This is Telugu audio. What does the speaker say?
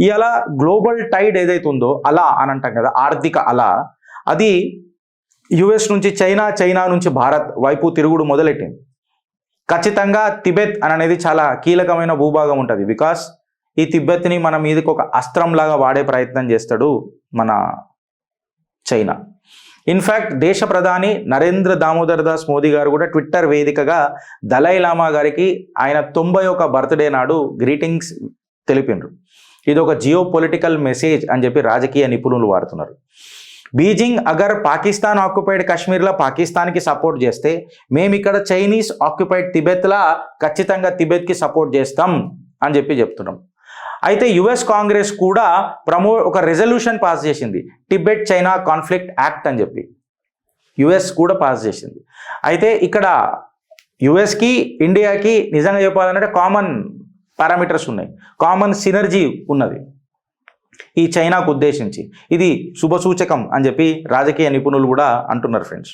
ఇవాళ గ్లోబల్ టైడ్ ఏదైతే ఉందో అలా అని అంటాం కదా, ఆర్థిక అలా, అది యుఎస్ నుంచి చైనా, చైనా నుంచి భారత్ వైపు తిరుగుడు మొదలెట్టింది. ఖచ్చితంగా తిబెత్ అనేది చాలా కీలకమైన భూభాగం ఉంటుంది. బికాస్ ఈ తిబ్బెత్ని మన మీదకి ఒక అస్త్రంలాగా వాడే ప్రయత్నం చేస్తాడు మన చైనా. ఇన్ఫ్యాక్ట్ దేశ ప్రధాని నరేంద్ర దామోదర్ దాస్ మోదీ గారు కూడా ట్విట్టర్ వేదికగా దలై లామా గారికి ఆయన 91వ బర్త్డే నాడు గ్రీటింగ్స్ తెలిపిండ్రు. ఇది ఒక జియో పొలిటికల్ మెసేజ్ అని చెప్పి రాజకీయ నిపుణులు వాడుతున్నారు. బీజింగ్ అగర్ పాకిస్తాన్ ఆక్యుపైడ్ కాశ్మీర్లో పాకిస్తాన్కి సపోర్ట్ చేస్తే, మేము ఇక్కడ చైనీస్ ఆక్యుపైడ్ తిబెత్లా ఖచ్చితంగా తిబెత్కి సపోర్ట్ చేస్తాం అని చెప్పి చెప్తున్నాం. అయితే యుఎస్ కాంగ్రెస్ కూడా ఒక రెజల్యూషన్ పాస్ చేసింది, టిబెట్ చైనా కాన్ఫ్లిక్ట్ యాక్ట్ అని చెప్పి యుఎస్ కూడా పాస్ చేసింది. అయితే ఇక్కడ యుఎస్కి ఇండియాకి నిజంగా చెప్పాలంటే కామన్ పారామీటర్స్ ఉన్నాయి, కామన్ సినర్జీ ఉన్నది ఈ చైనాకు ఉద్దేశించి. ఇది శుభసూచకం అని చెప్పి రాజకీయ నిపుణులు కూడా అంటున్నారు ఫ్రెండ్స్.